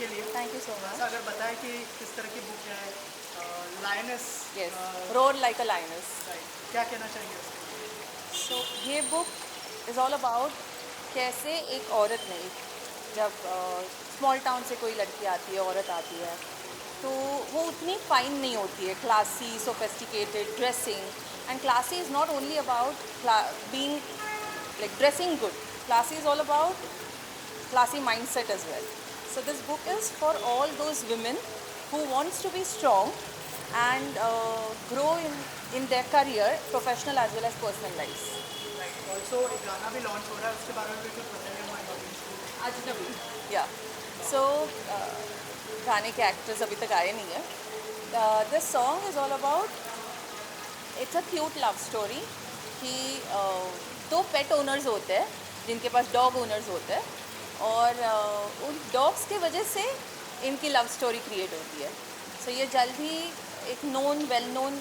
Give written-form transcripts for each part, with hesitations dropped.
के लिए। Thank you so थोड़ा सा मच। अगर बताएं कि किस तरह की बुक है, lioness. Yes, roar like a lioness. Right, क्या कहना चाहेंगे उसके लिए? सो ये बुक इज़ ऑल अबाउट कैसे एक औरत ने, जब स्मॉल टाउन से कोई लड़की आती है, औरत आती है, तो वो उतनी फाइन नहीं होती है, classy, sophisticated dressing. And classy is not only about being like dressing good. Classy is all about classy mindset as well. So this book is for all those women who wants to be strong and grow in their career, professional as well as personal lives. Right, also एक गाना भी launch हो रहा है, उसके बारे में भी कुछ बताइए हमारे ऑडियंस को। अजनबी, या सो गाने के एक्टर्स अभी तक आए नहीं है। This song is all about, it's a cute love story कि दो पेट ओनर्स होते हैं जिनके पास डॉग ओनर्स होते हैं, और उन डॉग्स के वजह से इनकी लव स्टोरी क्रिएट होती है। सो ये जल्द ही एक वेल नोन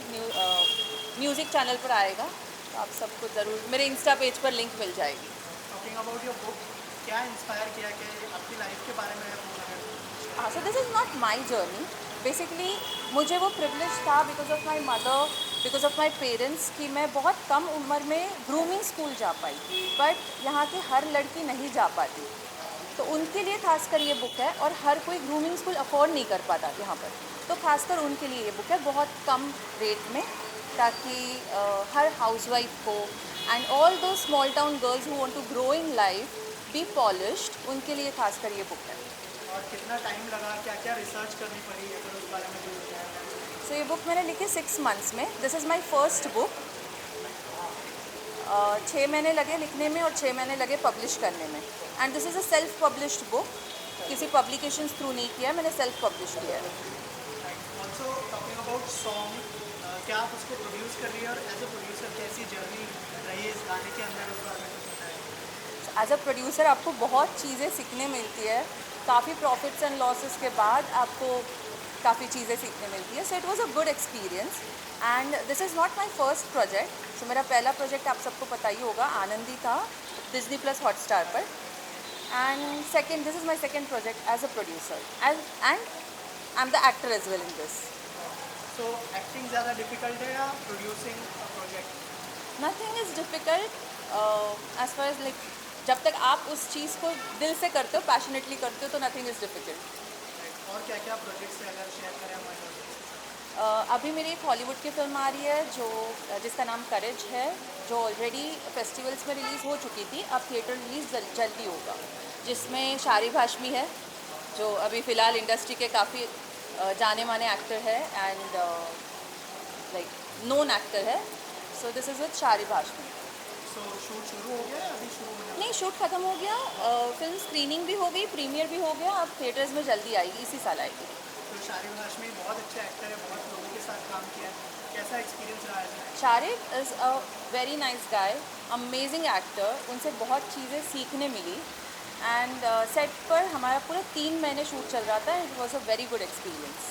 म्यूज़िक चैनल पर आएगा, तो आप सबको ज़रूर मेरे इंस्टा पेज पर लिंक मिल जाएगी। टॉकिंग अबाउट योर बुक, क्या इंस्पायर किया कि आपकी लाइफ के बारे में है पूरा है? So this is not my journey. Basically मुझे वो प्रिविलेज था because of my mother, because of my parents, कि मैं बहुत कम उम्र में ग्रूमिंग स्कूल जा पाई, बट यहाँ की हर लड़की नहीं जा पाती, तो उनके लिए खासकर ये बुक है। और हर कोई ग्रूमिंग स्कूल अफोर्ड नहीं कर पाता यहाँ पर, तो खासकर उनके लिए ये बुक है, बहुत कम रेट में, ताकि हर हाउसवाइफ को and all those small town girls who want to grow in life, be polished, उनके लिए खासकर ये बुक है। और कितना टाइम लगा, क्या क्या रिसर्च करनी पड़ी, अगर उस बारे में भी बताया? सो ये बुक मैंने लिखी 6 मंथ्स में। This is my first book. 6 महीने लगे लिखने में और 6 महीने लगे पब्लिश करने में। And this is a self published book, किसी पब्लिकेशन थ्रू नहीं किया, मैंने सेल्फ पब्लिश किया है। ऑल्सो टॉकिंग अबाउट सॉन्ग, क्या आप उसको प्रोड्यूस कर रही है, और एज अ प्रोड्यूसर कैसी जर्नी रही है इस गाने के अंदर, उस बारे में कुछ बताएं? एज अ प्रोड्यूसर आपको बहुत चीज़ें सीखने मिलती है, काफ़ी प्रॉफिट्स एंड लॉसेस के बाद आपको काफ़ी चीज़ें सीखने मिलती है। So it was a good experience and this is not my first project. So मेरा पहला प्रोजेक्ट आप सबको पता ही होगा, आनंदी था, डिज्नी प्लस हॉटस्टार पर। And second, this is my second project as a producer and I am the actor as well in this. तो acting ज़्यादा डिफिकल्ट है या producing project? Nothing is difficult as far as like, जब तक आप उस चीज़ को दिल से करते हो, पैशनेटली करते हो, तो नथिंग इज़ डिफ़िकल्ट। और क्या क्या प्रोजेक्ट्स है, अगर शेयर करें हमारे ऑडियंस के साथ? अभी मेरी एक हॉलीवुड की फ़िल्म आ रही है जो जिसका नाम करेज है, जो ऑलरेडी फेस्टिवल्स में रिलीज़ हो चुकी थी, अब थिएटर रिलीज़ जल्दी होगा, जिसमें शारिब हाशमी है, जो अभी फ़िलहाल इंडस्ट्री के काफ़ी जाने माने एक्टर है एंड लाइक नोन एक्टर है। So this is with Sharib Hashmi. So shoot शुरू हो गया है, अभी शुरू होने वाला है? नहीं, शूट ख़त्म हो गया, फिल्म स्क्रीनिंग भी हो गई, प्रीमियर भी हो गया, अब थिएटर्स में जल्दी आएगी, इसी साल आएगी। तो शारिब हाशमी बहुत अच्छा एक्टर है, बहुत लोगों के साथ काम किया है, कैसा एक्सपीरियंस रहा है? Sharib is a very nice guy, amazing actor, उनसे बहुत चीज़ें सीखने मिली। एंड सेट पर हमारा पूरा 3 महीने शूट चल रहा था, it was a very good experience.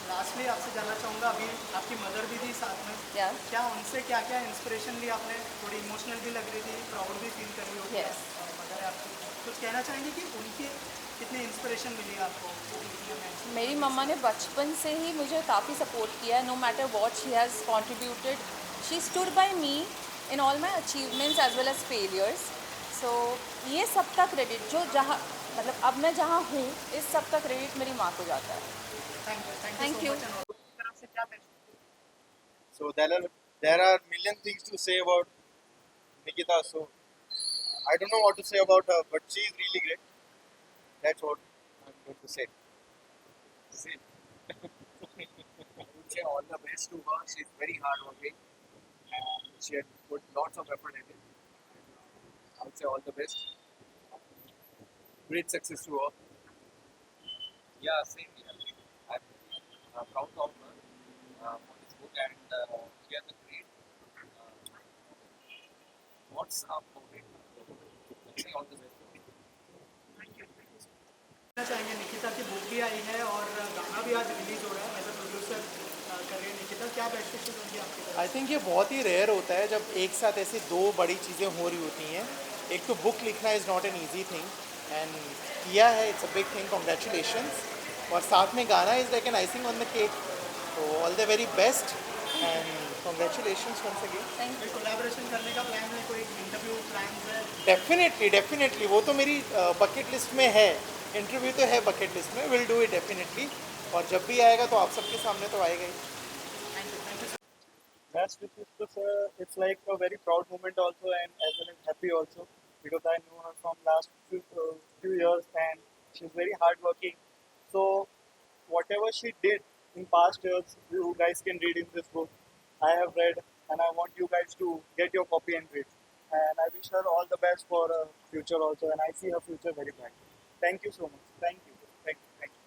Lastly आपसे जानना चाहूँगा, अभी आपकी मदर भी थी साथ में, या क्या उनसे क्या क्या इंस्पिरेशन ली आपने? थोड़ी इमोशनल भी लग रही थी, प्राउड भी फील कर रही होगी यस, मदर है आपकी, कुछ कहना चाहेंगे कि उनकी कितनी इंस्पिरेशन मिली आपको लिखने में? मेरी मम्मा ने बचपन से ही मुझे काफ़ी सपोर्ट किया है, no matter what she has contributed, she stood by me in all my achievements as well as failures. So ये सब का क्रेडिट, जो जहाँ मतलब अब मैं जहाँ हूँ, इस सब का क्रेडिट मेरी माँ को जाता है। Thank thank you you. So much. और तरफ से क्या message? So there are million things to say about Nikita. So I don't know what to say about her, but she is really great. That's what I'm going to say. See, I would say all the best to her. She's very hardworking and she had put lots of effort in it. I would say all the best. Great success to her. Yeah, same here. I'm proud of her for this book and she has a great what's up for it. Let's say all the best. कहना चाहेंगे, निकिता की book भी आई है और गाना भी आज release हो रहा है, एज अ प्रोड्यूसर कर रही है निकिता, क्या बेस्ट विशेष होंगी आपकी तरफ? आई थिंक ये बहुत ही रेयर होता है जब एक साथ ऐसी दो बड़ी चीज़ें हो रही होती हैं। एक तो बुक लिखना is not an easy thing, and किया है, it's a big thing, congratulations. और साथ में गाना is like an icing on the cake, तो all the very best and congratulations once again. Thank you. Collaboration करने का प्लान है, कोई इंटरव्यू प्लान है? डेफिनेटली डेफिनेटली, वो तो मेरी बकेट लिस्ट में है, इंटरव्यू तो है बकेट लिस्ट में, विल डू इट डेफिनेटली। और जब भी आएगा तो आप सबके सामने तो आएगा ही। Best wishes to sir. It's like a very proud moment also, and as well as happy also, because I knew her from last few years, and she's very hardworking. So whatever she did in past years, you guys can read in this book. I have read, and I want you guys to get your copy and read. And I wish her all the best for her future also, and I see her future very bright. Thank you so much. Thank you. Thank you. Thank you.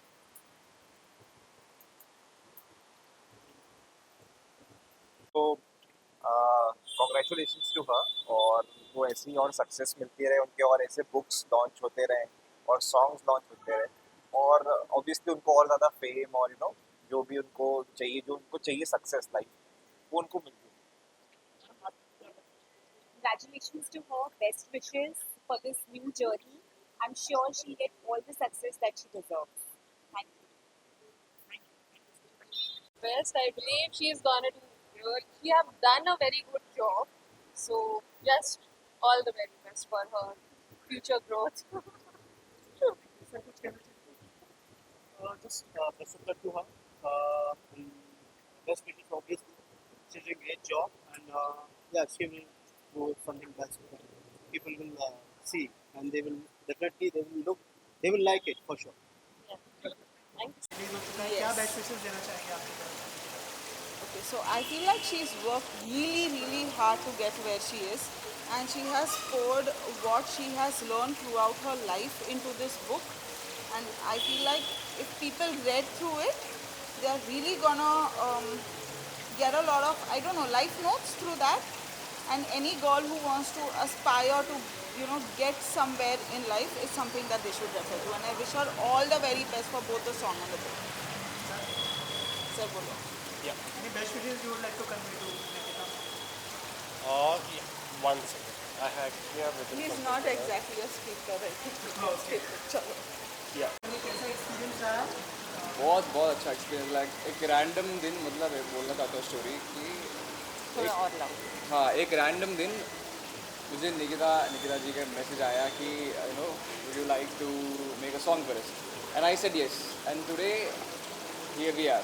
तो congratulations to her, और वो ऐसी ही और success मिलती रहे उनके, और ऐसे बुक्स लॉन्च होते रहे और सॉन्ग्स लॉन्च होते रहे, और ऑब्वियसली उनको और ज़्यादा फेम और जो भी उनको चाहिए, जो उनको चाहिए सक्सेस लाइफ, वो उनको मिलती है। Congratulations to her. Best wishes for this new journey. I'm sure she'll get all the success that she deserves. Thank you. Best, I believe she's gonna do good. She have done a very good job. So just all the very best for her future growth. Sir कुछ कहना चाहिए? Just best of luck to her. And best wishes obviously. She's doing a great job, and yeah, she will do something best. People will see, and they will like it for sure. Thanks. Release हो चुका है, क्या best wishes देना चाहेंगे आपकी तरफ से? Okay, so I feel like she's worked really, really hard to get where she is, and she has poured what she has learned throughout her life into this book. And I feel like if people read through it, they are really gonna get a lot of, I don't know, life notes through that. And any girl who wants to aspire to, get somewhere in life is something that they should refer to. And I wish her all the very best for both the song and the book. Sir, bolo. Any best wishes you would like to convey to Nikita? Yeah, one second. I actually have written He's something not down. exactly a speaker, I think. Okay. Chalo. कैसा experience रहा? बहुत बहुत अच्छा experience. Like एक random दिन, मतलब एक बोलना चाहता हूँ स्टोरी कि थोड़ा और लाओ। हाँ, एक रैंडम दिन मुझे निकिता जी का मैसेज आया कि would you like to make a song for us, and I said yes, and today here we are.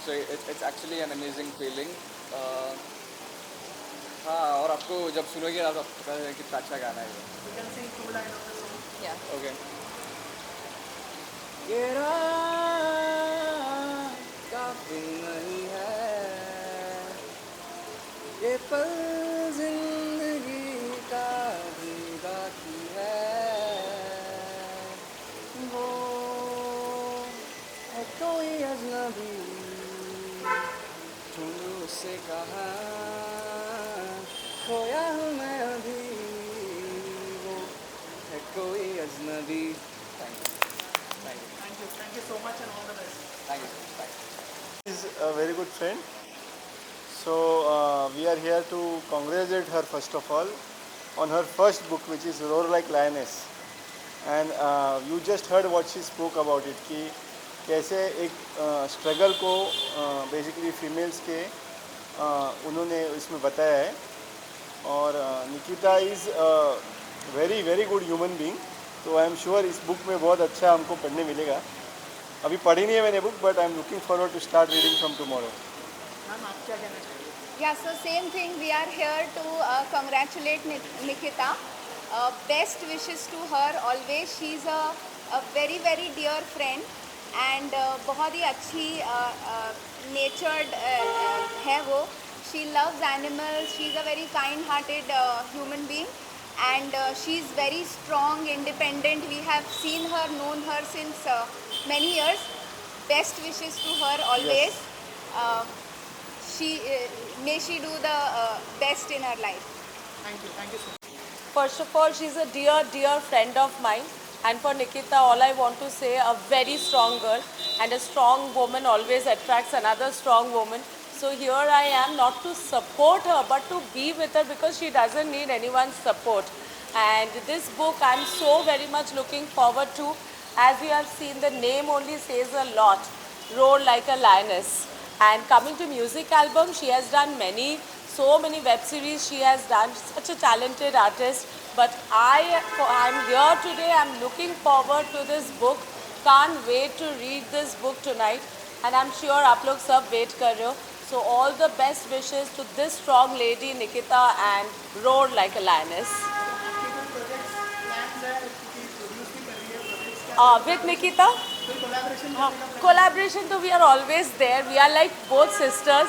So it's actually an amazing feeling. हाँ, और आपको जब सुनोगे आप पता है कितना अच्छा गाना है ये। You can sing two lines of the song. Yeah. Okay. ये रात काफी नहीं है, ये पल जिंदगी का भी बाकी है, वो है कोई अजनबी, ढूंढूं उससे कहाँ, खोया हूँ मैं अभी, वो है कोई अजनबी। Thank you so much and all the best. Thank you. Bye. Is a very good friend. So we are here to congratulate her first of all on her first book, which is Roar Like Lioness. And you just heard what she spoke about it, कि कैसे एक struggle को basically females के उन्होंने इसमें बताया है। और Nikita is very very good human being, तो आई एम श्योर इस बुक में बहुत अच्छा हमको पढ़ने मिलेगा। अभी पढ़ी नहीं है मैंने book, but I am looking forward to start reading from tomorrow. Ma'am आप क्या कहना चाहिए? Yeah, so same thing. We are here to congratulate Nikita. Best wishes to her always. She's a very very dear friend and बहुत ही अच्छी natured है वो. She loves animals. She's a very kind-hearted human being. And she's very strong, independent. We have seen her, known her since many years. Best wishes to her always. May she do the best in her life. Thank you so much. First of all, she's a dear, dear friend of mine. And for Nikita, all I want to say, a very strong girl, and a strong woman always attracts another strong woman. So here I am, not to support her, but to be with her because she doesn't need anyone's support. And this book I'm so very much looking forward to. As you have seen, the name only says a lot. Roar Like a Lioness. And coming to music album, she has done so many web series she has done. Such a talented artist. But I'm here today. I'm looking forward to this book. Can't wait to read this book tonight. And I'm sure आप लोग सब wait कर रहे हो. So all the best wishes to this strong lady Nikita and Roar Like a Lioness. With Nikita? Collaboration, so we are always there. We are like both sisters.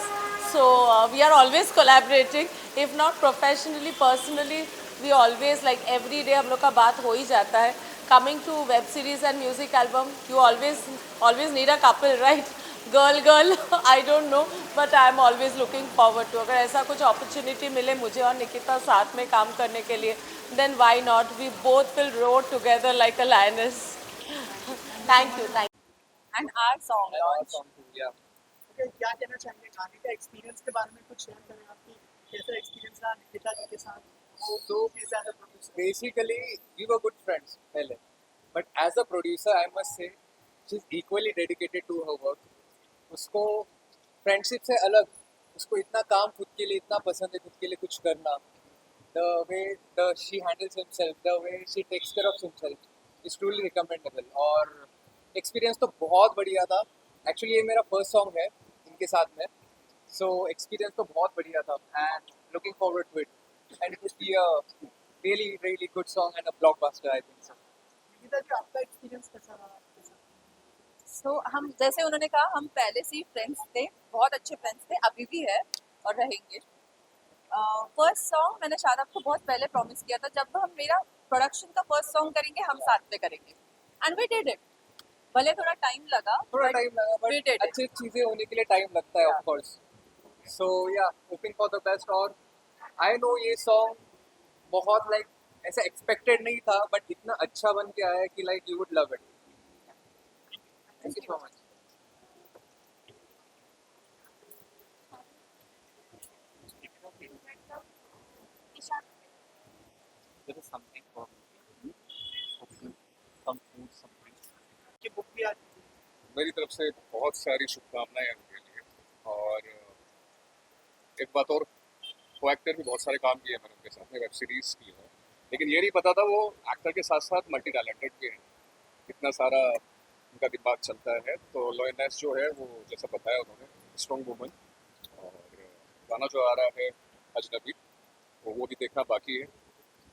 So we are always collaborating. If not professionally, personally, we always like every day हम लोग का बात हो ही जाता है. Coming to web series and music album, you always need a couple, right? Girl, I don't know, but I am always looking forward to. अगर ऐसा कुछ opportunity मिले मुझे और निकिता साथ में काम करने के लिए, then why not? We both will roar together like a lioness. Thank you. And our song launch. Yeah. Okay, क्या कहना चाहेंगे गाने का एक्सपीरियंस के बारे में कुछ शेयर करें आपकी कैसा एक्सपीरियंस रहा निकिता जी के साथ So basically, we were good friends, पहले. But as a producer, I must say, she's equally dedicated to her work. उसको फ्रेंडशिप से अलग उसको इतना काम खुद के लिए इतना पसंद है खुद के लिए कुछ करना the way she handles himself, the way she takes care of himself is truly recommendable. और एक्सपीरियंस तो बहुत बढ़िया था. एक्चुअली ये मेरा फर्स्ट सॉन्ग है इनके साथ में, सो एक्सपीरियंस तो बहुत बढ़िया था and looking forward to it and it will be a really good song and a blockbuster I think so. Nikita ji आपका एक्सपीरियंस कैसा रहा आपके साथ? So हम जैसे उन्होंने कहा हम पहले से ही फ्रेंड्स थे, बहुत अच्छे फ्रेंड्स थे, अभी भी है और रहेंगे. फर्स्ट सॉन्ग मैंने शायद आपको बहुत पहले प्रॉमिस किया था, जब हम मेरा प्रोडक्शन का फर्स्ट सॉन्ग करेंगे हम साथ में करेंगे, एंड वी डिड इट. भले थोड़ा टाइम लगा थोड़ा टाइम लगा we did बट it. अच्छी चीज़ें होने के लिए टाइम लगता है Yeah. Of course. सो या होपिंग फॉर द बेस्ट. और आई नो ये सॉन्ग बहुत लाइक ऐसा एक्सपेक्टेड नहीं था बट इतना अच्छा बन के आया है कि like you would love it. Thank you so much. There is something for some food, some drinks. ये बुक भी आज मेरी तरफ से बहुत सारी शुभकामनाएं हैं उनके लिए. और एक बात और, को एक्टर भी बहुत सारे काम किए मैंने उनके साथ में, वेब सीरीज की है, लेकिन ये नहीं पता था वो एक्टर के साथ साथ मल्टी टैलेंटेड भी हैं. इतना सारा उनका दिमाग चलता है. तो लॉयनेस जो है वो जैसा बताया उन्होंने, स्ट्रॉन्ग वुमन. और गाना जो आ रहा है अजनबी, वो भी देखना बाकी है.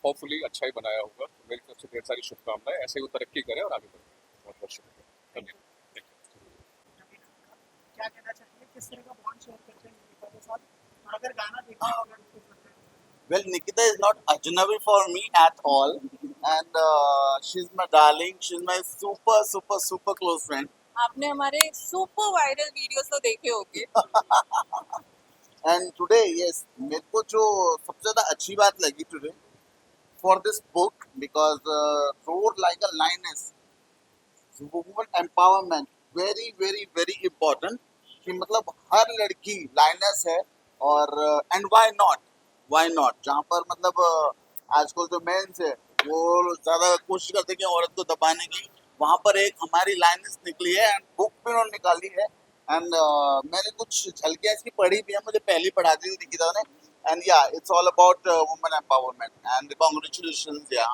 होपफुली अच्छा ही बनाया होगा. मेरी तरफ से ढेर सारी शुभकामनाएं. ऐसे ही वो तरक्की करें और आगे बढ़ें. बहुत बहुत शुक्रिया. धन्यवाद. क्या कहना चाहेंगे, किस तरह का बॉन्ड शेयर करते हैं निकिता के साथ, और अगर गाना देखा हो अगर तो Well, Nikita is not Ajnabi for me at all, and she's my darling. She's my super close friend. आपने हमारे सुपर वायरल वीडियोस तो देखे होंगे. And today, yes, मेरे को जो सबसे ज़्यादा अच्छी बात लगी today for this book, because Roar Like a Lioness, woman empowerment, very important. कि मतलब हर लड़की लाइनस है, और एंड व्हाई नॉट जहाँ पर मतलब आजकल जो मेंस है वो ज़्यादा कोशिश करते हैं कि औरत को दबाने की, वहाँ पर एक हमारी लाइनस निकली है एंड बुक भी उन्होंने निकाली है. एंड मैंने कुछ झलकियाँ इसकी पढ़ी भी है, मुझे पहले पढ़ा दी थी निकिता ने. एंड या it's all about women empowerment and congratulations. या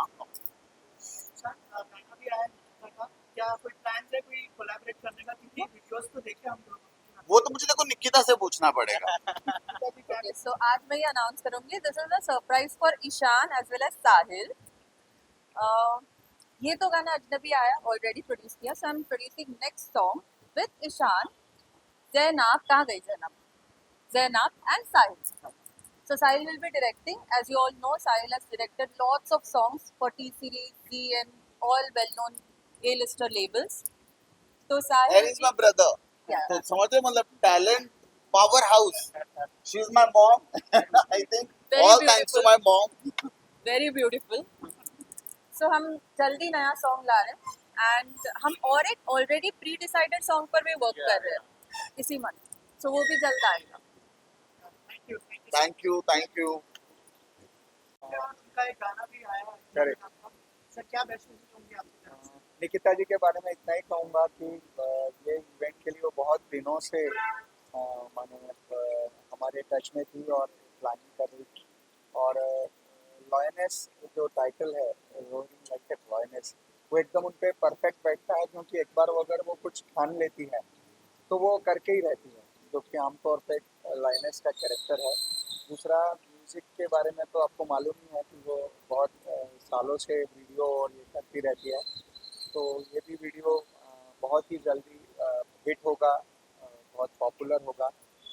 गाना भी आया है निकिता का, क्या कोई प्लान है कोई कोलैबोरेट करने का, क्योंकि वीडियोस तो देखे हम लोग. वो तो मुझे देखो निकिता से पूछना पड़ेगा. Okay, so आज मैं ये अनाउंस करूंगी. This is a surprise for Ishaan as well as Sahil. ये तो गाना अजनबी आया, ऑलरेडी प्रोड्यूस किया, so I am producing next song with Ishaan. Zainab कहाँ गई Zainab and Sahil. So Sahil will be directing. As you all know, Sahil has directed lots of songs for T-Series, Z and all well-known A-lister labels. So Sahil And he's my brother. Yeah. समझते मतलब talent powerhouse. She is my mom. I think Very all thanks to beautiful. My mom. very beautiful. So हम जल्दी नया song ला रहे हैं, and हम और एक ऑलरेडी प्री डिसाइडेड सॉन्ग पर भी वर्क कर रहे हैं इसी मंथ. सो वो भी जल्द आएगा. Thank you. Thank you. उनका उनका एक गाना भी आया है। Correct. सर क्या बेस्ट विशेस होंगी आपकी तरफ से? निकिता जी के बारे में इतना ही कहूँगा कि ये इवेंट के लिए वो बहुत दिनों से माने हमारे टच में थी और प्लानिंग कर रही थी। और लॉयनेस जो टाइटल है, रोइंग लाइक ए लॉयनेस, वो एकदम उन पे परफेक्ट बैठता है, क्योंकि एक बार अगर वो कुछ ठान लेती है तो वो करके ही रहती है, जो कि आमतौर पे लाइनेस का कैरेक्टर है। दूसरा, म्यूज़िक के बारे में तो आपको मालूम ही है कि वो बहुत सालों से वीडियो और ये करती रहती है, तो ये भी वीडियो बहुत ही जल्दी हिट होगा, बहुत पॉपुलर होगा।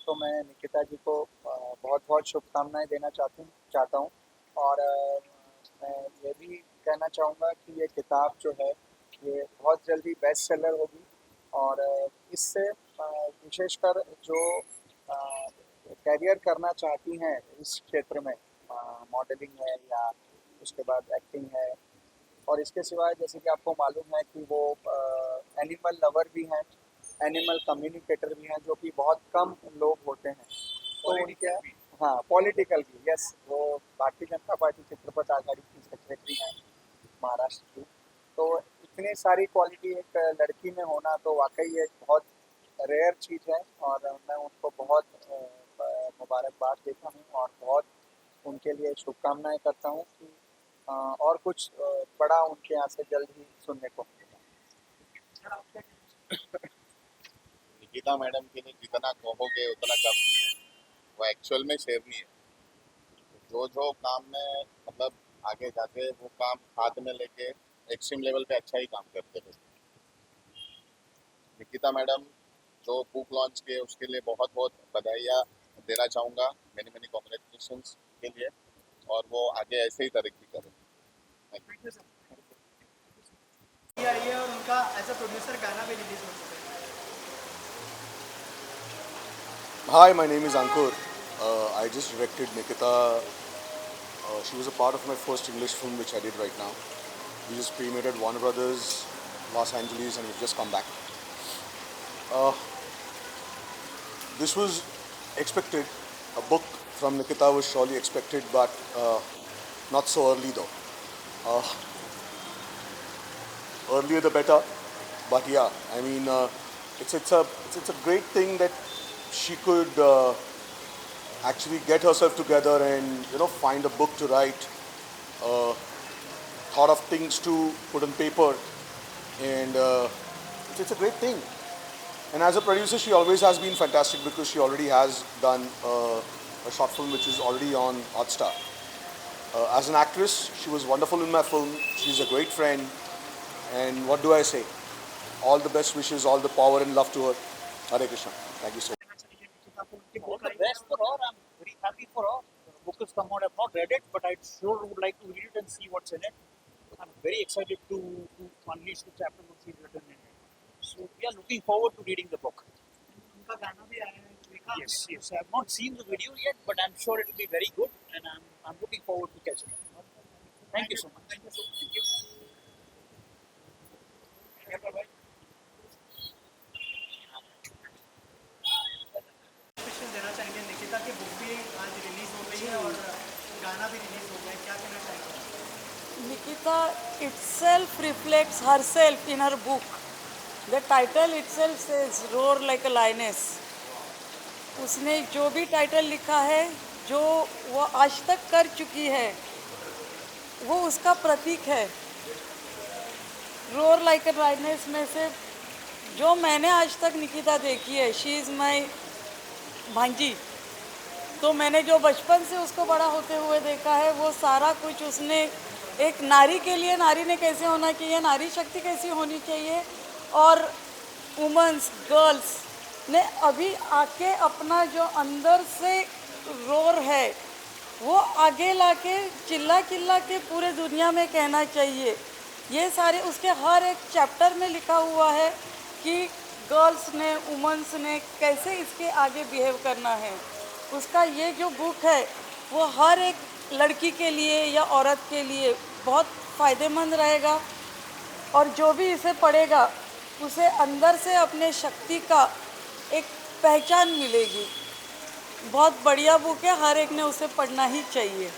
तो मैं निकिता जी को बहुत बहुत शुभकामनाएं देना चाहता हूँ। और मैं ये भी कहना चाहूँगा कि ये किताब जो है ये बहुत जल्दी बेस्ट सेलर होगी। और इससे विशेषकर जो कैरियर करना चाहती हैं इस क्षेत्र में, मॉडलिंग है या उसके बाद एक्टिंग है, और इसके सिवाय जैसे कि आपको मालूम है कि वो एनिमल लवर भी हैं, एनिमल कम्युनिकेटर भी हैं, जो कि बहुत कम लोग होते हैं। तो उनके हाँ, पॉलिटिकल भी, यस, वो भारतीय जनता पार्टी चित्रपट आघाड़ी की सेक्रेटरी हैं महाराष्ट्र की। तो इतनी सारी क्वालिटी एक लड़की में होना तो वाकई एक बहुत रेयर चीज़ है, और मैं उनको बहुत मुबारकबाद देता हूँ और बहुत उनके लिए शुभकामनाएं करता हूँ कि और कुछ बड़ा उनके यहाँ से जल्द ही सुनने को मिलेगा। निकिता मैडम के लिए जितना कहोगे उतना कम ही है, वो एक्चुअल में शेरनी है। जो काम में मतलब आगे जाके वो काम हाथ में लेके एक्सट्रीम लेवल पे अच्छा ही काम करते थे। निकिता मैडम जो बुक लॉन्च किए उसके लिए बहुत बहुत बधाइयाँ देना चाहूँगा, मैनी कॉन्ग्रेचुलेशंस के लिए, और वो आगे ऐसे ही तरक्की करें। Thank you sir. ये आई है और उनका एज अ प्रोड्यूसर गाना भी रिलीज हो चुका है। Hi, my name is Ankur. I just directed Nikita. She was a part of my first English film, which I did right now. We just premiered at Warner Brothers, Los Angeles, and we've just come back. This was expected. A book from Nikita was surely expected, but not so early though. Earlier the better. But yeah, I mean, it's a great thing that she could actually get herself together and find a book to write, thought of things to put on paper, and it's a great thing. And as a producer, she always has been fantastic because she already has done a short film which is already on Hotstar. As an actress, she was wonderful in my film. She's a great friend, and what do I say? All the best wishes, all the power and love to her. Hare Krishna. Thank you so much. All the best for her. I'm very happy for her. The book has come out. I've not read it, but I sure would like to read it and see what's in it. I'm very excited to unleash the chapter what she's written in it. So we are looking forward to reading the book. Yes, yes. I have not seen the video yet, but I'm sure it will be very good, and I'm looking forward to catching it. Thank you so much. Thank you so much. Thank you. Bye-bye. देना चाहेंगे, निकिता की book भी आज release हो गई है और गाना भी रिलीज हो गया है, क्या कहना चाहेंगे? Nikita itself reflects herself in her book. The title itself says "Roar like a lioness." उसने जो भी टाइटल लिखा है, जो वो आज तक कर चुकी है, वो उसका प्रतीक है। रोर लाइक अ लायनेस में से जो मैंने आज तक निकिता देखी है, शी इज़ माई भांजी। तो मैंने जो बचपन से उसको बड़ा होते हुए देखा है, वो सारा कुछ उसने एक नारी के लिए, नारी ने कैसे होना चाहिए, नारी शक्ति कैसी होनी चाहिए, और वुमेन्स, गर्ल्स ने अभी आके अपना जो अंदर से रोर है वो आगे लाके चिल्ला चिल्ला के पूरे दुनिया में कहना चाहिए। ये सारे उसके हर एक चैप्टर में लिखा हुआ है कि गर्ल्स ने, वुमेन्स ने कैसे इसके आगे बिहेव करना है। उसका ये जो बुक है वो हर एक लड़की के लिए या औरत के लिए बहुत फ़ायदेमंद रहेगा, और जो भी इसे पढ़ेगा उसे अंदर से अपने शक्ति का एक पहचान मिलेगी। बहुत बढ़िया बुक है, हर एक ने उसे पढ़ना ही चाहिए।